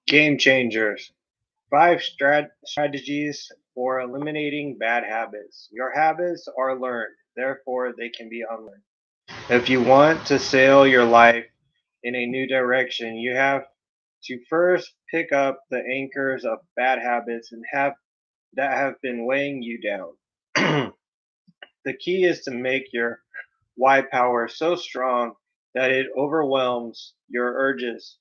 Game changers. Five strategies for eliminating bad habits. Your habits are learned, therefore, they can be unlearned. If you want to sail your life in a new direction, you have to first pick up the anchors of bad habits that have been weighing you down. The key is to make your why power so strong that it overwhelms your urges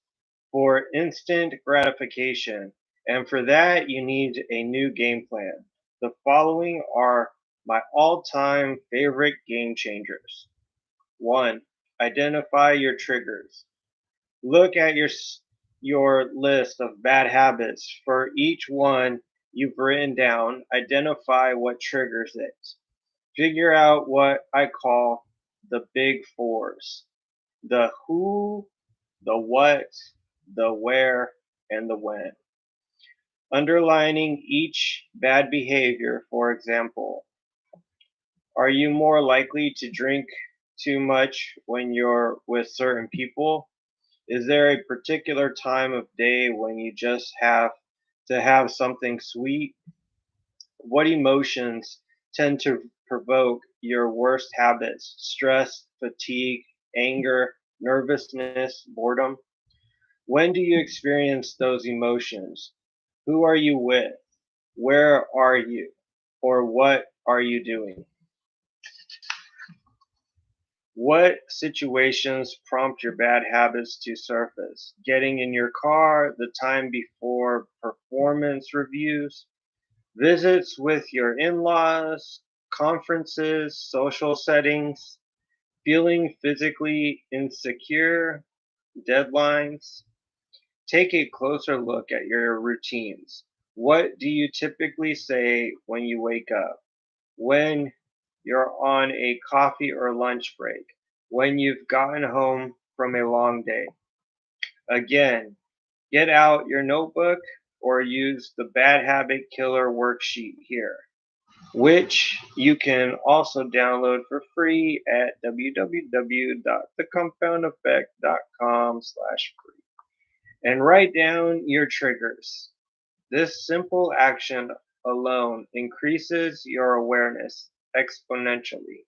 for instant gratification. And for that, you need a new game plan. The following are my all time favorite game changers. One, identify your triggers. Look at your list of bad habits. For each one you've written down, identify what triggers it. Figure out what I call the big fours: the who, the what, the where, and the when. Underlining each bad behavior, for example, are you more likely to drink too much when you're with certain people? Is there a particular time of day when you just have to have something sweet? What emotions tend to provoke your worst habits? Stress, fatigue, anger, nervousness, boredom? When do you experience those emotions? Who are you with? Where are you? Or what are you doing? What situations prompt your bad habits to surface? Getting in your car, the time before performance reviews, visits with your in laws, conferences, social settings, feeling physically insecure, deadlines. Take a closer look at your routines. What do you typically say when you wake up? When you're on a coffee or lunch break? When you've gotten home from a long day? Again, get out your notebook or use the Bad Habit Killer worksheet here, which you can also download for free at www.thecompoundeffect.com/free, and write down your triggers. This simple action alone increases your awareness exponentially.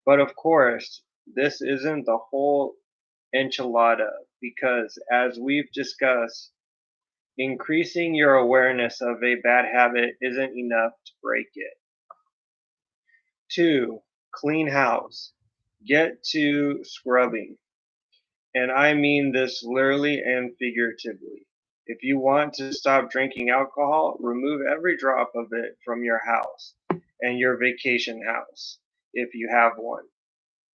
But of course, this isn't the whole enchilada because, as we've discussed, increasing your awareness of a bad habit isn't enough to break it. Two, clean house. Get to scrubbing. And I mean this literally and figuratively. If you want to stop drinking alcohol, remove every drop of it from your house and your vacation house, if you have one.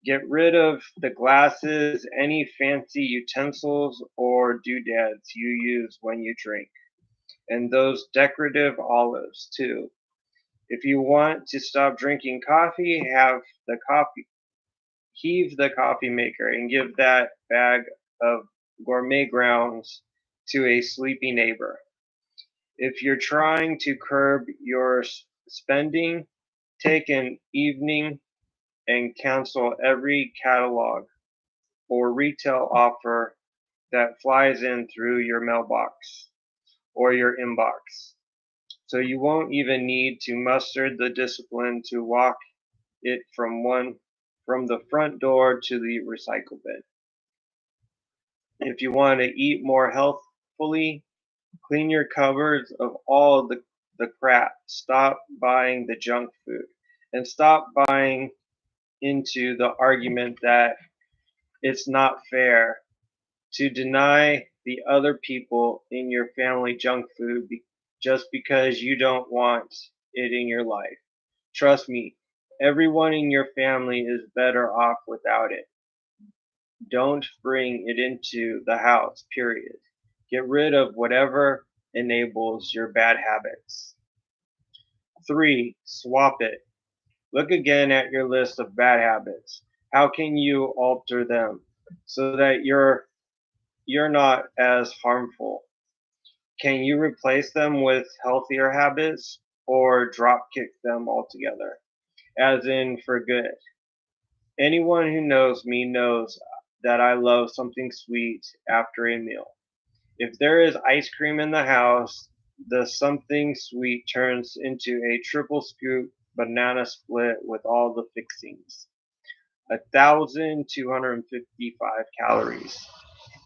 Get rid of the glasses, any fancy utensils or doodads you use when you drink, and those decorative olives too. If you want to stop drinking coffee, heave the coffee maker and give that bag of gourmet grounds to a sleepy neighbor. If you're trying to curb your spending, take an evening and cancel every catalog or retail offer that flies in through your mailbox or your inbox. So you won't even need to muster the discipline to walk it from the front door to the recycle bin. If you want to eat more healthfully, clean your cupboards of all the crap. Stop buying the junk food and stop buying into the argument that it's not fair to deny the other people in your family junk food just because you don't want it in your life. Trust me, everyone in your family is better off without it. Don't bring it into the house, period. Get rid of whatever enables your bad habits. Three, swap it. Look again at your list of bad habits. How can you alter them so that you're not as harmful? Can you replace them with healthier habits or drop kick them altogether? As in for good. Anyone who knows me knows that I love something sweet after a meal. If there is ice cream in the house, the something sweet turns into a triple scoop banana split with all the fixings. 1,255 calories.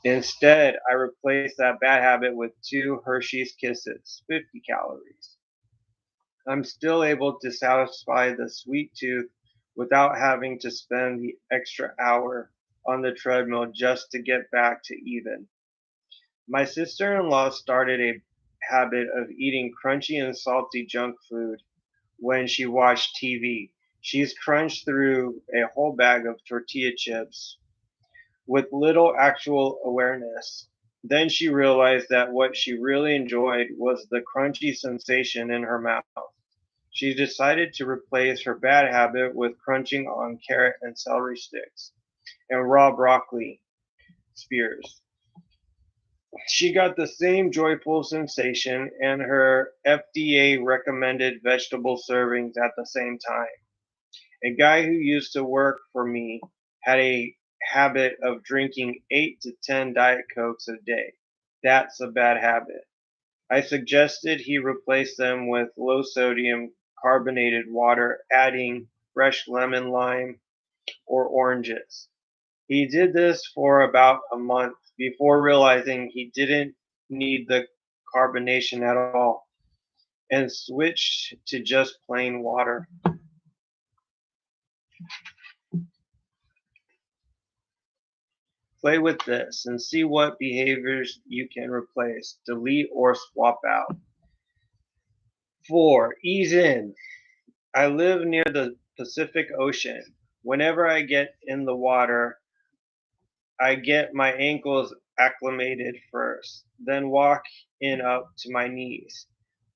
Instead, I replace that bad habit with 2 Hershey's Kisses, 50 calories. I'm still able to satisfy the sweet tooth without having to spend the extra hour on the treadmill just to get back to even. My sister in law started a habit of eating crunchy and salty junk food when she watched TV. She's crunched through a whole bag of tortilla chips with little actual awareness. Then she realized that what she really enjoyed was the crunchy sensation in her mouth. She decided to replace her bad habit with crunching on carrot and celery sticks and raw broccoli spears. She got the same joyful sensation and her FDA recommended vegetable servings at the same time. A guy who used to work for me had a habit of drinking 8 to 10 Diet Cokes a day. That's a bad habit. I suggested he replace them with low sodium carbonated water, adding fresh lemon, lime, or oranges. He did this for about a month before realizing he didn't need the carbonation at all and switched to just plain water. Play with this and see what behaviors you can replace, delete, or swap out. 4. Ease in. I live near the Pacific Ocean. Whenever I get in the water, I get my ankles acclimated first, then walk in up to my knees.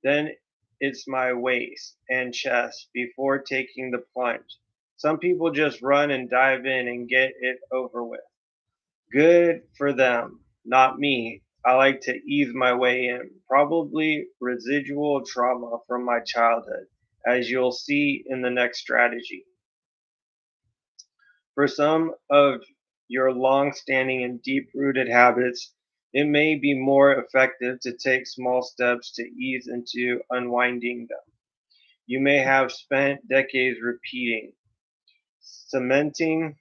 Then it's my waist and chest before taking the plunge. Some people just run and dive in and get it over with. Good for them, not me. I like to ease my way in, probably residual trauma from my childhood, as you'll see in the next strategy. For some of your long standing and deep rooted habits, it may be more effective to take small steps to ease into unwinding them. You may have spent decades repeating, cementing,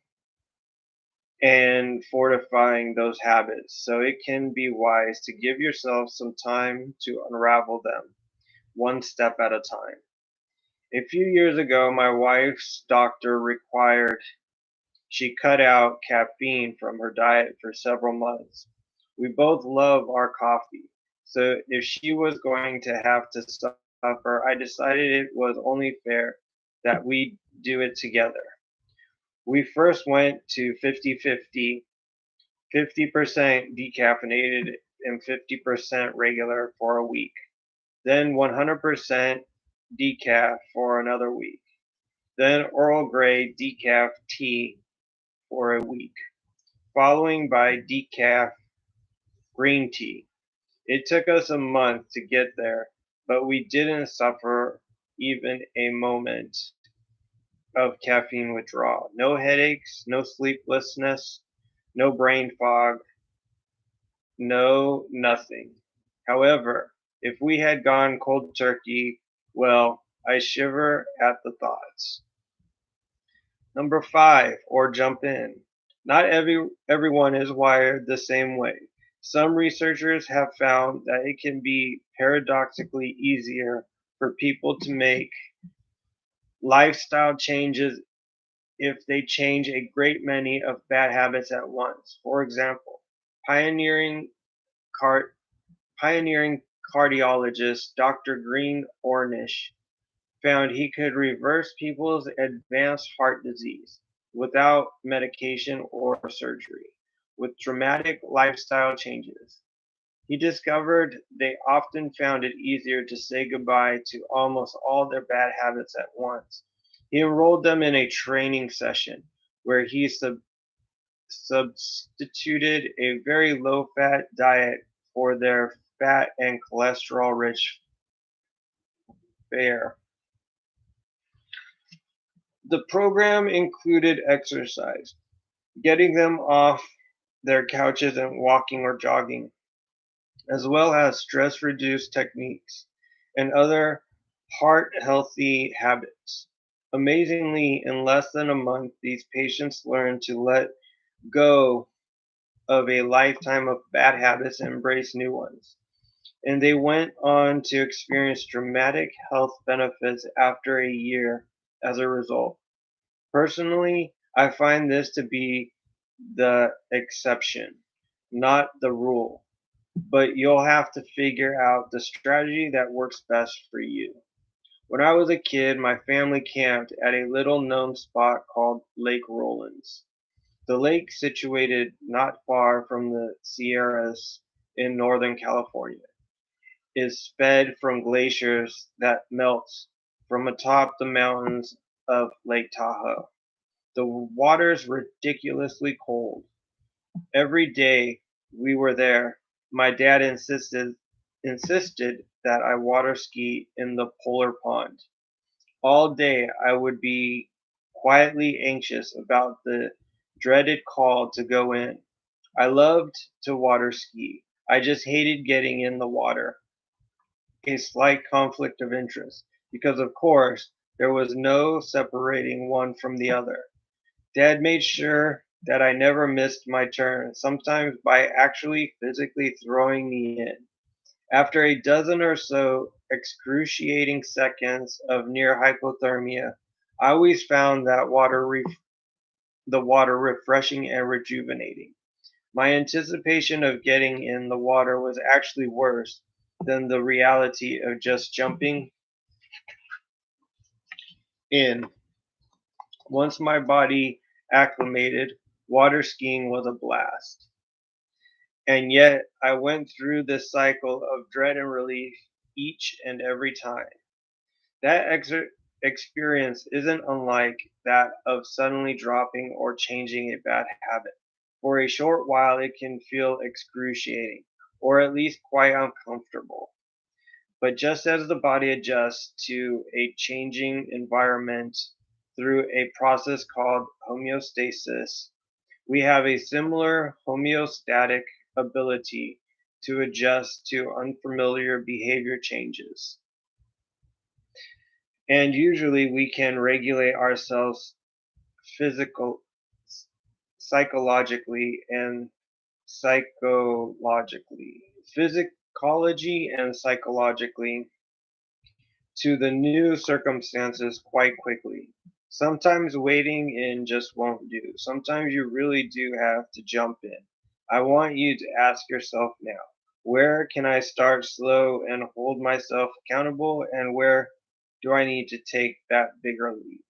and fortifying those habits, so it can be wise to give yourself some time to unravel them, one step at a time. A few years ago, my wife's doctor required she cut out caffeine from her diet for several months. We both love our coffee, so if she was going to have to suffer, I decided it was only fair that we do it together. We first went to 50-50, 50% decaffeinated and 50% regular for a week, then 100% decaf for another week, then Earl Grey decaf tea for a week, following by decaf green tea. It took us a month to get there, but we didn't suffer even a moment of caffeine withdrawal. No headaches, no sleeplessness, no brain fog, no nothing. However, if we had gone cold turkey, well, I shiver at the thoughts. Number 5, or jump in. Not everyone is wired the same way. Some researchers have found that it can be paradoxically easier for people to make lifestyle changes if they change a great many of bad habits at once. For example, pioneering car- pioneering cardiologist Dr. Green Ornish found he could reverse people's advanced heart disease without medication or surgery, with dramatic lifestyle changes. He discovered they often found it easier to say goodbye to almost all their bad habits at once. He enrolled them in a training session where he substituted a very low fat diet for their fat and cholesterol rich fare. The program included exercise, getting them off their couches and walking or jogging, as well as stress reduced techniques and other heart healthy habits. Amazingly, in less than a month, these patients learned to let go of a lifetime of bad habits and embrace new ones. And they went on to experience dramatic health benefits after a year as a result. Personally, I find this to be the exception, not the rule, but you'll have to figure out the strategy that works best for you. When I was a kid, my family camped at a little known spot called Lake Rollins. The lake, situated not far from the Sierras in Northern California, is fed from glaciers that melt from atop the mountains of Lake Tahoe. The water's ridiculously cold. Every day we were there, my dad insisted that I water ski in the polar pond. All day I would be quietly anxious about the dreaded call to go in. I loved to water ski. I just hated getting in the water. A slight conflict of interest, because of course there was no separating one from the other. Dad made sure that I never missed my turn, sometimes by actually physically throwing me in. After a dozen or so excruciating seconds of near hypothermia, I always found the water refreshing and rejuvenating. My anticipation of getting in the water was actually worse than the reality of just jumping in. Once my body acclimated, water skiing was a blast. And yet I went through this cycle of dread and relief each and every time. That experience isn't unlike that of suddenly dropping or changing a bad habit. For a short while, it can feel excruciating, or at least quite uncomfortable. But just as the body adjusts to a changing environment through a process called homeostasis, we have a similar homeostatic ability to adjust to unfamiliar behavior changes. And usually we can regulate ourselves physical, psychologically and psychologically, physicology and psychologically to the new circumstances quite quickly. Sometimes waiting in just won't do. Sometimes you really do have to jump in. I want you to ask yourself now, where can I start slow and hold myself accountable, and where do I need to take that bigger leap?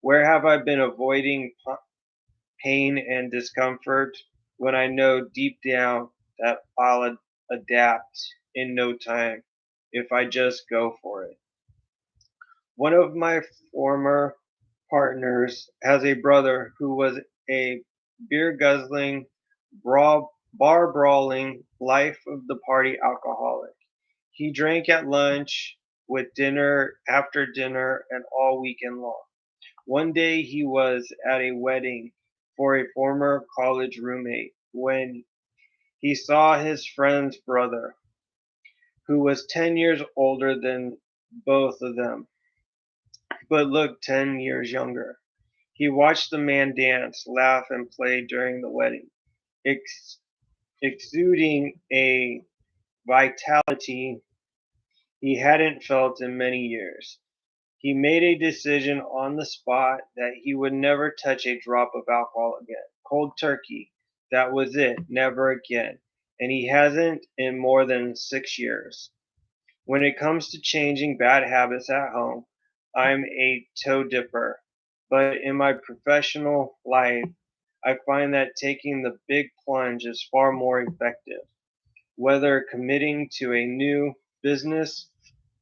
Where have I been avoiding pain and discomfort when I know deep down that I'll adapt in no time if I just go for it? One of my former partners has a brother who was a beer guzzling, bar brawling, life of the party alcoholic. He drank at lunch, with dinner, after dinner, and all weekend long. One day he was at a wedding for a former college roommate when he saw his friend's brother, who was 10 years older than both of them, but looked 10 years younger. He watched the man dance, laugh, and play during the wedding, ex- exuding a vitality he hadn't felt in many years. He made a decision on the spot that he would never touch a drop of alcohol again. Cold turkey. That was it. Never again. And he hasn't in more than 6 years. When it comes to changing bad habits at home, I'm a toe dipper. But in my professional life, I find that taking the big plunge is far more effective. Whether committing to a new business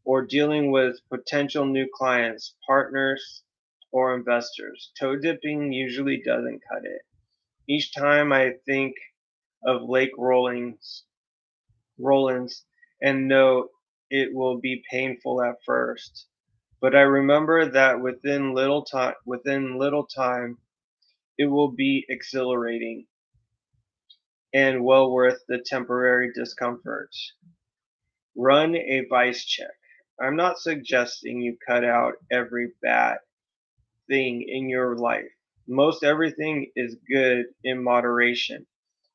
or dealing with potential new clients, partners, or investors, toe dipping usually doesn't cut it. Each time I think of Rollins and know it will be painful at first, but I remember that within little time, it will be exhilarating. and well worth the temporary discomfort. Run a vice check. I'm not suggesting you cut out every bad thing in your life. Most everything is good in moderation.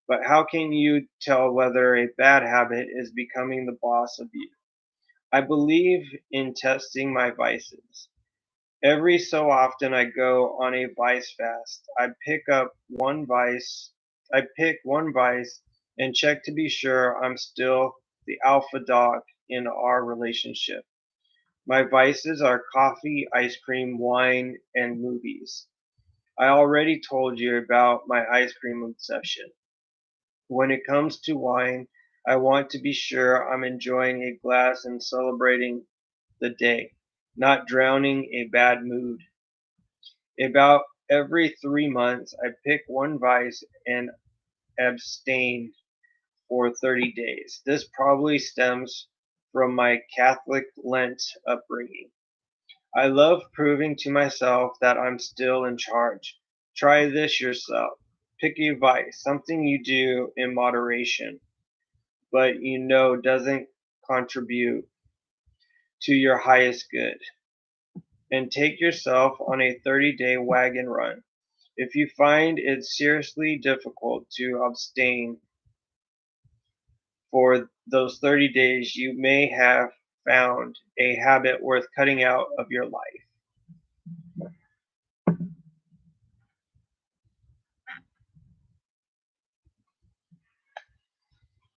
But how can you tell whether a bad habit is becoming the boss of you? I believe in testing my vices. Every so often I go on a vice fast. I pick one vice and check to be sure I'm still the alpha dog in our relationship. My vices are coffee, ice cream, wine, and movies. I already told you about my ice cream obsession. When it comes to wine, I want to be sure I'm enjoying a glass and celebrating the day, not drowning a bad mood. About every 3 months, I pick one vice and abstain for 30 days. This probably stems from my Catholic Lent upbringing. I love proving to myself that I'm still in charge. Try this yourself. Pick a vice, something you do in moderation, but you know doesn't contribute to your highest good, and take yourself on a 30-day wagon run. If you find it seriously difficult to abstain for those 30 days, you may have found a habit worth cutting out of your life.